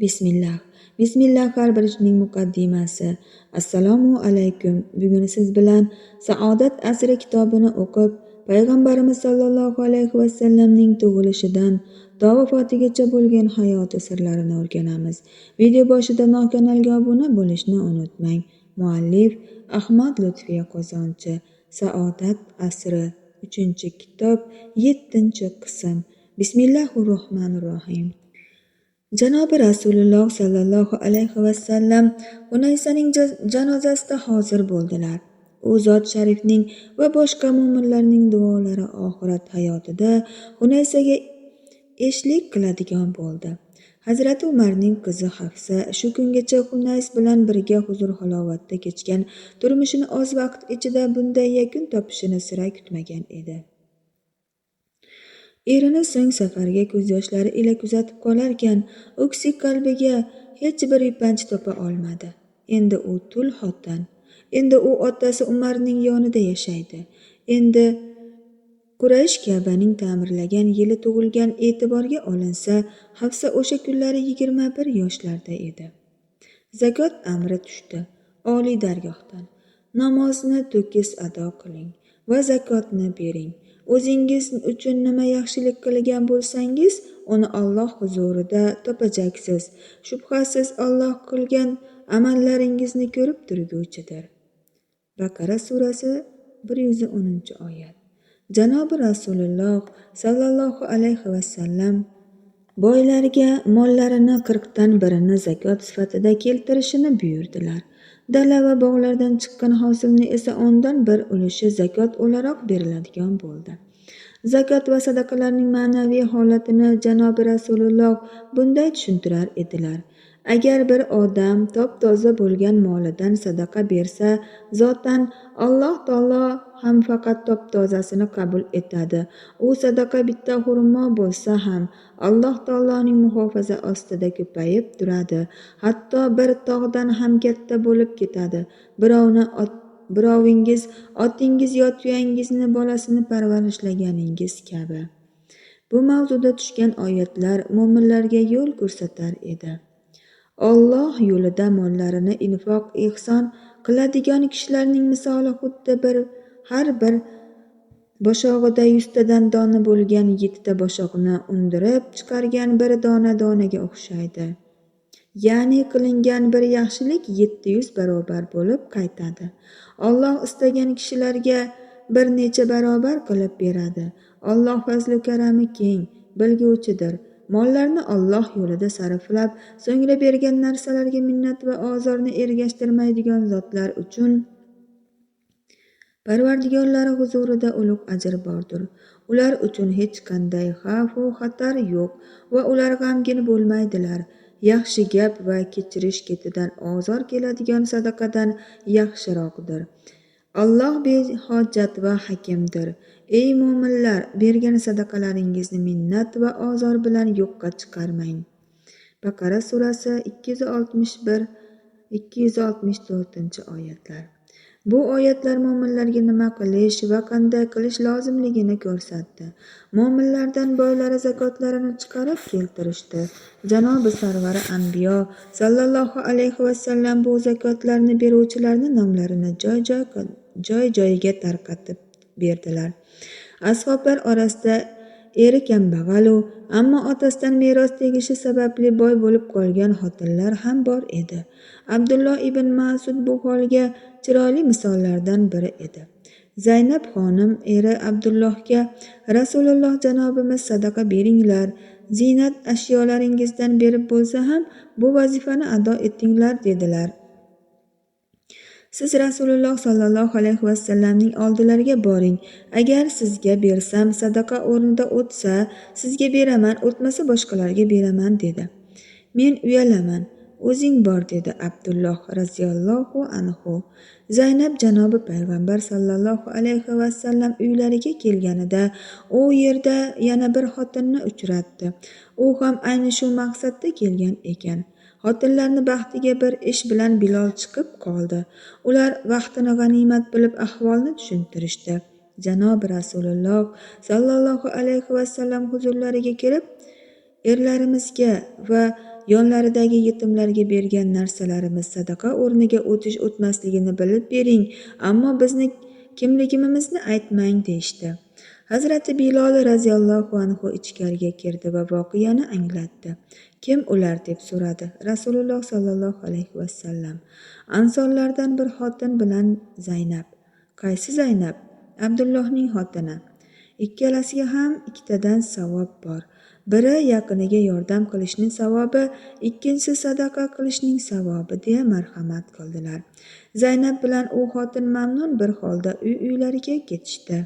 Bismillah. Bismillah har birisining muqaddimasi. Assalomu alaykum. Bugun siz bilan Saodat asri kitobini o'qib, payg'ambarimiz sollallohu alayhi vasallamning tug'ilishidan to vafotigacha bo'lgan hayoti sirlarini o'rganamiz. Video boshida kanalga obuna bo'lishni unutmang. Muallif Ahmad Lutfiya Qozonchi. Saodat asri 3-kitob 7-qism. Bismillahirrohmanirrohim. Janobi Rasululloh sallallohu alayhi vasallam Hunaysaning janozasida hozir bo'ldilar. U zot sharifning va boshqa mo'minlarning duolari oxirat hayotida Hunaysaga eshlik qiladigan bo'ldi. Hazrati Umarning qizi Hafsa shu kungacha Hunays bilan birga huzur halovatda kechgan turmushini oz vaqt ichida bunday yakun topishini sira kutmagan edi. Erini so'ng safarga ko'z yoshlari ila kuzatib qolarkan, u kishi qalbiga hech bir yupanch topa olmadi. Endi u tul xotin. Endi u otasi Umarning yonida yashaydi. Endi Quraysh Ka'baning ta'mirlagan yili tug'ilgan e'tiborga olinsa, Hafsa o'sha kunlari 21 yoshlarda edi. Zakot amri tushdi. Oliy dargohdan namozni to'kis ado qiling va zakotni bering. O'zingiz uchun nima yaxshilik qilgan bo'lsangiz, uni Alloh huzurida topajaksiz. Shubhasiz Alloh qilgan amallaringizni ko'rib turguvchidir. Baqara surasi 110-oyat. Janobi Rasululloh sallallohu alayhi vasallam boylarga mollarini 40dan birini zakot sifatida keltirishini buyurdilar. Dala va bog'lardan chiqqan hosilni esa 10dan 1 ulushi zakot o'laroq beriladigan bo'ldi. Zakot va sadaqalarning ma'naviy holatini Janobi Rasululloh bunday tushuntirar edilar. Agar bir odam top-toza bo'lgan molidan sadaqa bersa, zotan Alloh taolo ham faqat top-tozasini qabul etadi. U sadaqa bitta xurmo bo'lsa ham Alloh taoloning muhofaza ostida ko'payib turadi. Hatto bir tog'dan ham katta bo'lib ketadi. Birovingiz otingiz yo tuyangizni bolasini parvarishlaganingiz kabi. Bu mavzuda tushgan oyatlar mo'minlarga yo'l ko'rsatar edi. Alloh yo'lida mollarini infoq ehson qiladigan kishilarning misoli xuddi har bir boshog'ida 100 tadan dona bo'lgan 7 boshoqni undirib chiqargan bir donaga o'xshaydi. Ya'ni qilingan bir yaxshilik 700 barobar bo'lib qaytadi. Alloh istagan kishilarga bir necha barobar qilib beradi. Alloh fazli karami keng, bilguvchidir. Mollarni Alloh yo'lida sarflab, so'ngra bergan narsalarga minnat va ozorni ergashtirmaydigan zotlar uchun Parvardigorlari huzurida ulug' ajr bordir. Ular uchun hech qanday xavf va xatar yo'q va ular g'amgin bo'lmaydilar. Yaxshi gap va kechirish ketidan ozor keladigan sadaqadan yaxshiroqdir. Alloh behojat va hakimdir. Ey mo'minlar, bergan sadaqalaringizni minnat va ozor bilan yo'qqa chiqarmang. Baqara surasi 261-264-oyatlar. Bu oyatlar mo'minlarga nima qilish va qanday qilish lozimligini ko'rsatdi. Mo'minlardan boylari zakotlarini chiqarib keltirishdi. Janobi Sarvari Anbiyo sallallohu alayhi vasallam bu zakotlarni beruvchilarning nomlarini joy-joyiga tarqatib berdilar. Ashoblar orasida eri kambag'al ammo otasidan meros tegishi sababli boy bo'lib qolgan xotinlar ham bor edi. Abdulloh ibn Mas'ud bu holga chiroyli misollardan biri edi. Zaynab xonim eri Abdullohga Rasululloh janobimiz sadaqa beringlar, ziynat ashyolaringizdan berib bo'lsa ham bu vazifani ado etinglar dedilar. Siz Rasululloh sallallohu alayhi vasallamning oldilariga boring. Agar sizga bersam sadaqa o'rnida o'tsa, sizga beraman, o'tmasa boshqalarga beraman dedi. Men uyalaman. O'zing bor dedi Abdulloh raziyallohu anhu. Zaynab janobi payg'ambar sallallohu alayhi vasallam uylariga kelganida u yerda yana bir xotinni uchratdi. U ham ayni shu maqsadda kelgan ekan. Xotinlarni baxtiga bir ish bilan Bilol chiqib qoldi. Ular vaqtini g'animat bilib ahvolni tushuntirishdi. Janobi Rasululloh sallallohu alayhi vasallam huzurlariga kelib, erlarimizga va yonlaridagi yetimlarga bergan narsalarimiz sadaqa o'rniga o'tmasligini bilib bering, ammo bizni kimligimizni aytmang deyishdi. Hazrati Bilol raziyallohu anhu ichkariga kirdi va voqeani anglatdi. Kim ular deb so'radi Rasululloh sollallohu alayhi vasallam. Ansorlardan bir xotin bilan Zaynab. Qaysi Zaynab? Abdullohning xotini. Ikkalasiga ham ikkitadan savob bor. Biri yaqiniga yordam qilishning savobi, ikkinchisi sadaqa qilishning savobi deya marhamat qildilar. Zaynab bilan u xotin mamnun bir holda uylariga ketishdi.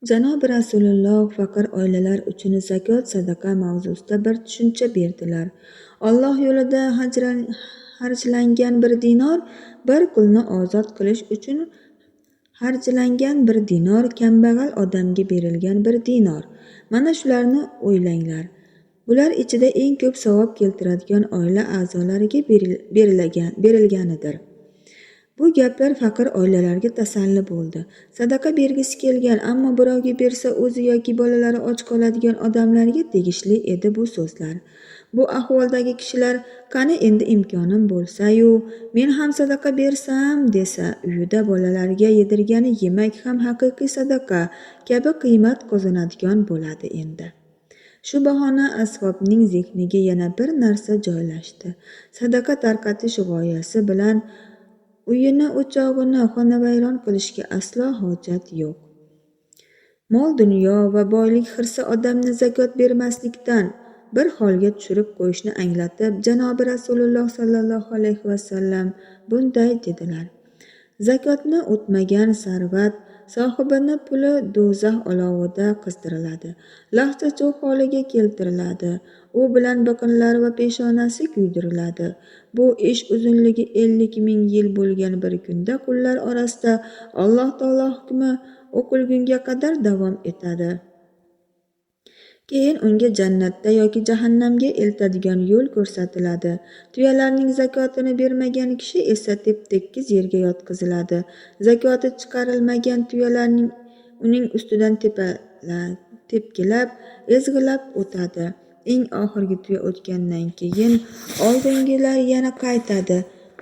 Janob Rasululloh faqir oilalar uchun zakot sadaqa mavzusida bir tushuncha berdilar. Alloh yo'lida harjlangan bir dinor, bir qulni ozod qilish uchun harjlangan bir dinor, kambag'al odamga berilgan bir dinor. Mana shularni o'ylanglar. Bular ichida eng ko'p savob keltiradigan oila a'zolariga berilganidir. Bu gaplar faqir oilalarga tasalli bo'ldi. Sadaqa bergisi kelgan, ammo birovga bersa o'zi yoki bolalari och qoladigan odamlarga tegishli edi bu so'zlar. Bu ahvoldagi kishilar qani endi imkonim bo'lsa-yu, men ham sadaqa bersam desa, uyida bolalarga yedirgani yemak ham haqiqiy sadaqa kabi qiymat qozonadigan bo'ladi endi. Shu bahona ashabning zehniga yana bir narsa joylashdi. Sadaqa tarqatish g'oyasi bilan uyini, o'chog'ini xonavayron qilishga aslo hojat yo'q. Mol dunyo va boylik hirsi odamni zakot bermaslikdan bir holga tushirib qo'yishni anglatib, janobi Rasululloh sollallohu alayhi vasallam bunday dedilar. Zakotni o'tmagan sarvat sohibini puli do'zax olovida qizdiriladi, lahjachuv holiga keltiriladi, u bilan biqinlari va peshonasi kuydiriladi. Bu ish uzunligi 50,000 yil bo'lgan bir kunda qullar orasida Alloh taolo hukmi o'qilgunga qadar davom etadi. Keyin unga jannatda yoki jahannamga eltadigan yo'l ko'rsatiladi. Tuyalarning zakotini bermagan kishi esa tep-tekis yerga yotqiziladi. Zakoti chiqarilmagan tuyalarning uning ustidan tepkilab, ezg'ilab o'tadi. Eng oxirgi tuya o'tgandan keyin oldingilar yana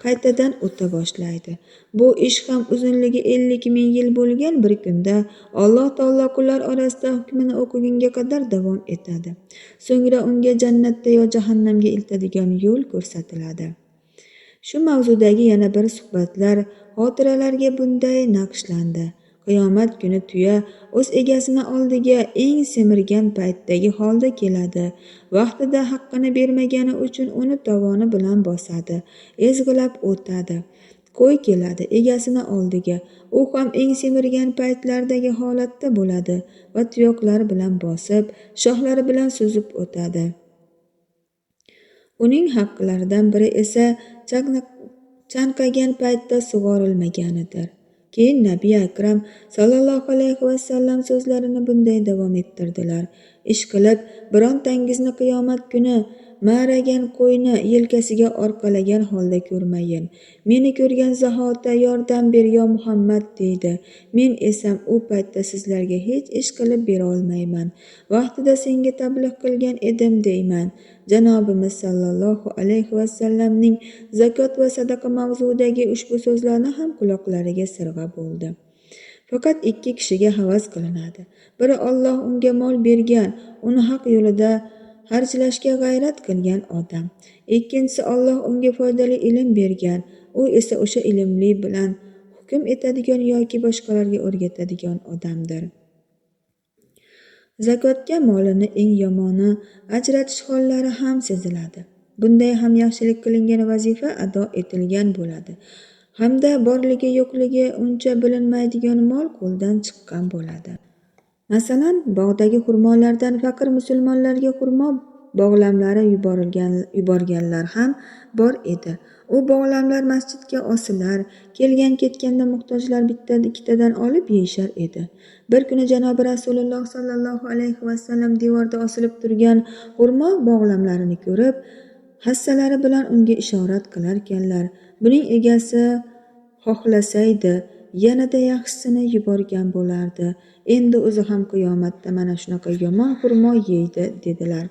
qaytadan o'ta boshlaydi. Bu ish ham uzunligi 50,000 yil bo'lgan bir kunda Alloh taolo qullar orasida hukmini o'qigunga qadar davom etadi. So'ngra unga jannatda yo jahannamga eltadigan yo'l ko'rsatiladi. Shu mavzudagi yana bir suhbatlar, xotiralarga bunday naqshlandi. Qiyomat kuni tuya o'z egasini oldiga eng semirgan paytdagi holda keladi. Vaqtida haqqini bermagani uchun uni tovoni bilan bosadi, ezg'ilab o'tadi. Qo'y keladi egasini oldiga. U ham eng semirgan paytlardagi holatda bo'ladi va tuyoqlar bilan bosib, shoxlari bilan suzib o'tadi. Uning haqqlaridan biri esa chanqagan paytda sug'orilmaganidir. Keyin Nabiy Akram sallallohu alayhi vasallam so'zlarini bunday davom ettirdilar. Ishqilib, birontangizni qiyomat kuni ma'ragan qo'yni yelkasiga orqalagan holda ko'rmayin. Meni ko'rgan zahoti yordam ber yo Muhammad deydi. Men esam u paytda sizlarga hech ish qilib bera olmayman. Vaqtida senga tabliq qilgan edim deyman. Janobimiz sallallohu alayhi vasallamning zakot va sadaqa mavzuidagi ushbu so'zlarni ham quloqlariga sirg'a bo'ldi. Faqat ikki kishiga havas qilinadi. Biri Alloh unga mol bergan, uni haq yo'lida harjlashga g'ayrat qilgan odam. Ikkinchisi Alloh unga foydali ilm bergan, u esa o'sha ilmli bilan hukm etadigan yoki boshqalarga o'rgatadigan odamdir. Zakotga molini eng yomoni ajratish hollari ham seziladi. Bunday ham yaxshilik qilingan vazifa ado etilgan bo'ladi. Hamda borligi yo'qligi uncha bilinmaydigan mol qo'ldan chiqqan bo'ladi. Masalan, bog'dagi xurmolardan faqir musulmonlarga xurmo bog'lamlari yuborganlar ham bor edi. U bog'lamlar masjidga osilar, kelgan-ketganda muhtojlar bitta-ikkitadan olib yeyishar edi. Bir kuni janobi Rasululloh sallallohu alayhi vasallam devorda osilib turgan xurmo bog'lamlarini ko'rib, hassalari bilan unga ishorat qilarkanlar. Buning egasi xohlasaydi, yanada yaxshisini yuborgan bo'lardi. Endi o'zi ham qiyomatda mana shunaqa yomon xurmo yeydi dedilar.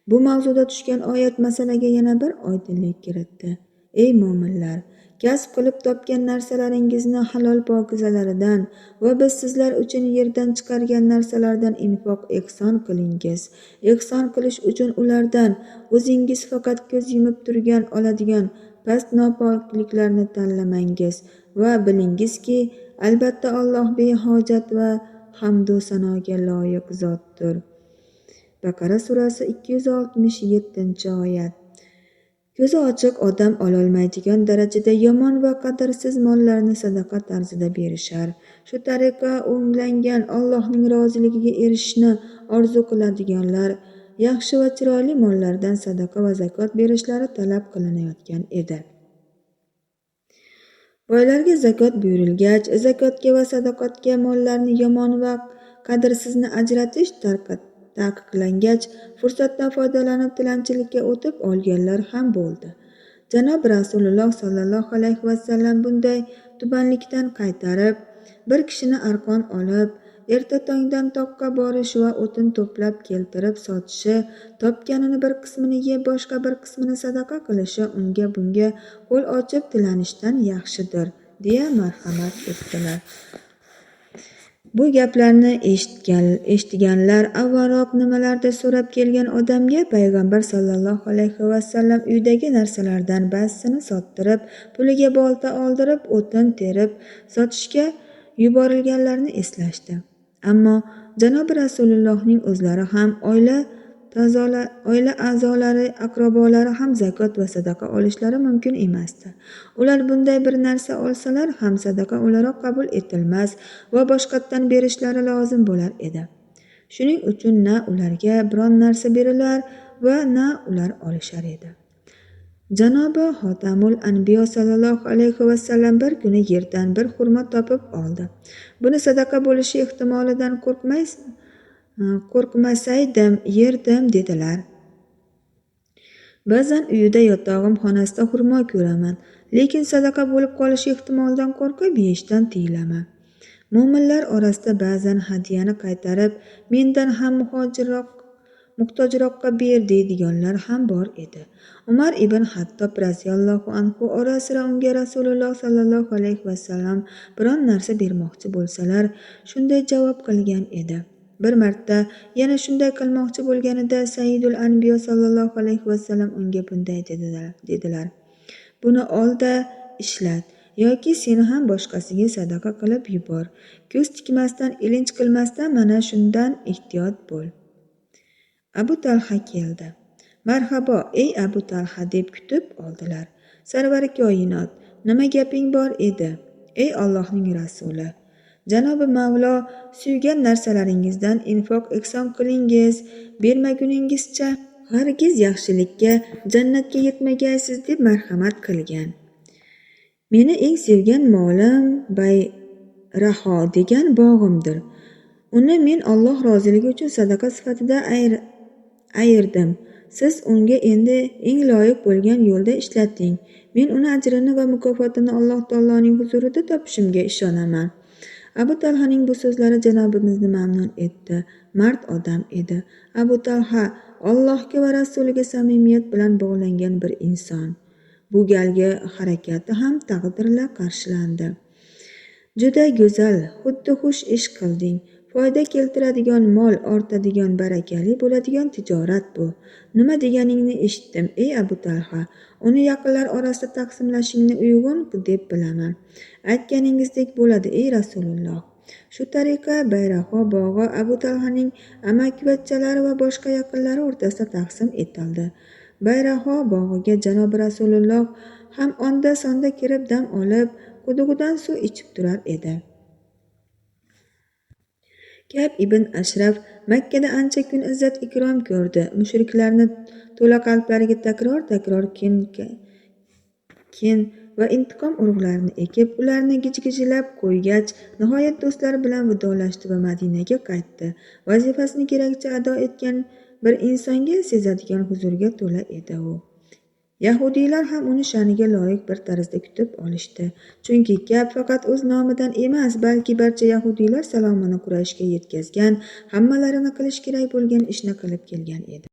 Bu mavzuda tushgan oyat masalaga yana bir oydinlik kiritdi. Ey mo'minlar, kasb qilib topgan narsalaringizni halol pokizalaridan va biz sizlar uchun yerdan chiqargan narsalardan infoq ehson qilingiz. Ehson qilish uchun ulardan o'zingiz faqat ko'z yumib turgan oladigan past nopokliklarni tanlamangiz va bilingizki, albatta Alloh behojat va hamdu sanoga loyiq zotdir. Baqara surasi 267-oyat. Ko'zi ochiq odam ololmaydigan darajada yomon va qadrsiz mollarni sadaqa tarzida berishar. Shu tariqa o'nglangan Allohning roziligiga erishishni orzu qiladiganlar yaxshi va chiroyli mollardan sadaqa va zakot berishlari talab qilinayotgan edi. Boylarga zakot buyurilgach, zakotga va sadaqatga mollarni yomon va qadrsizni ajratish taqiqlangach, fursatdan foydalanib tilanchilikka o'tib olganlar ham bo'ldi. Janob Rasululloh sollallohu alayhi vasallam bunday tubanlikdan qaytarib, bir kishini arqon olib, erta tongdan toqqa borishi va o'tin to'plab keltirib sotishi, topganini bir qismini yeb, boshqa bir qismini sadaqa qilishi unga bunga qo'l ochib tilanishdan yaxshidir, deya marhamat etdilar. Bu gaplarni eshitganlar avvalroq nimalardir so'rab kelgan odamga payg'ambar sollallohu alayhi vasallam uydagi narsalardan ba'zisini sottirib, puliga bolta oldirib, o'tin terib sotishga yuborilganlarini eslashdi. Ammo janob Rasulullohning o'zlari ham oila a'zolari, aqrabolari ham zakot va sadaqa olishlari mumkin emasdi. Ular bunday bir narsa olsalar ham sadaqa o'laroq qabul etilmas va boshqatdan berishlari lozim bo'lar edi. Shuning uchun na ularga biron narsa berilar va na ular olishar edi. Janobi Xotamul Anbiyo sallallohu alayhi vasallam bir kuni yerdan bir xurmo topib oldi. Buni sadaqa bo'lishi ehtimolidan qo'rqmasaydim yerdim dedilar. Ba'zan uyida yotog'im xonasida xurmo ko'raman, lekin sadaqa bo'lib qolishi ehtimolidan qo'rqib yeyishdan tiyilaman. Mo'minlar orasida ba'zan hadyani qaytarib, mendan ham muhtojroqqa ber deydiganlar ham bor edi. Umar ibn Hattob raziyallohu anhu orasida unga Rasululloh sallallohu alayhi vasallam biron narsa bermoqchi bo'lsalar, shunday javob qilgan edi. Bir marta yana shunday qilmoqchi bo'lganida Sayyidul Anbiyo sallallohu alayhi vasallam unga bunday dedilar. Buni ol-da ishlat yoki seni ham boshqasiga sadaqa qilib yubor. Ko'z tikmasdan, ilinj qilmasdan mana shundan ehtiyot bo'l. Abu Talha keldi. Marhabo ey Abu Talha deb kutib oldilar. Sarvari koinot, nima gaping bor edi? Ey Allohning rasuli, Janobi Mavlo suygan narsalaringizdan infoq ehson qilingiz, bermaguningizcha hargiz yaxshilikka, jannatga yetmagaysiz deb marhamat qilgan. Meni eng sevgan molim Bayraho degan bog'imdir. Uni men Alloh roziligi uchun sadaqa sifatida ayirdim. Siz unga endi eng loyiq bo'lgan yo'lda ishlating. Men uni ajrini va mukofotini Alloh taoloning huzurida topishimga ishonaman. Abu Talhaning bu so'zlari janobimizni mamnun etdi. Mard odam edi. Abu Talha Allohga va rasuliga samimiyat bilan bog'langan bir inson. Bu galgi harakati ham taqdirla qarshilandi. Juda go'zal, xuddi xush ish qilding. Foyda keltiradigan mol, ortadigan barakali bo'ladigan tijorat bu. Nima deganingni eshitdim, ey Abu Talha. Uni yaqinlar orasida taqsimlashingni uyg'un deb bilaman. Aytganingizdek bo'ladi, ey Rasululloh. Shu tariqa Bayraho bog'i Abu Talhaning amakivachchalari va boshqa yaqinlari o'rtasida taqsim etildi. Bayraho bog'iga janob Rasululloh ham onda sonda kirib dam olib, qudug'idan suv ichib turar edi. Ka'b ibn Ashraf Makkada ancha kun izzat ikrom ko'rdi. Mushriklarni to'la qalblariga takror kin va intiqom urug'larini ekib, ularni gijgijlab qo'ygach, nihoyat do'stlari bilan vidolashdi va Madinaga qaytdi. Vazifasini kerakcha ado etgan bir insonga sezadigan huzurga to'la edi u. Yahudiylar ham uni sha'niga loyiq bir tarzda kutib olishdi. Chunki gap faqat o'z nomidan emas, balki barcha yahudiylar salomini Qurayshga yetkazgan, hammalarini qilish kerak bo'lgan ishni qilib kelgan edi.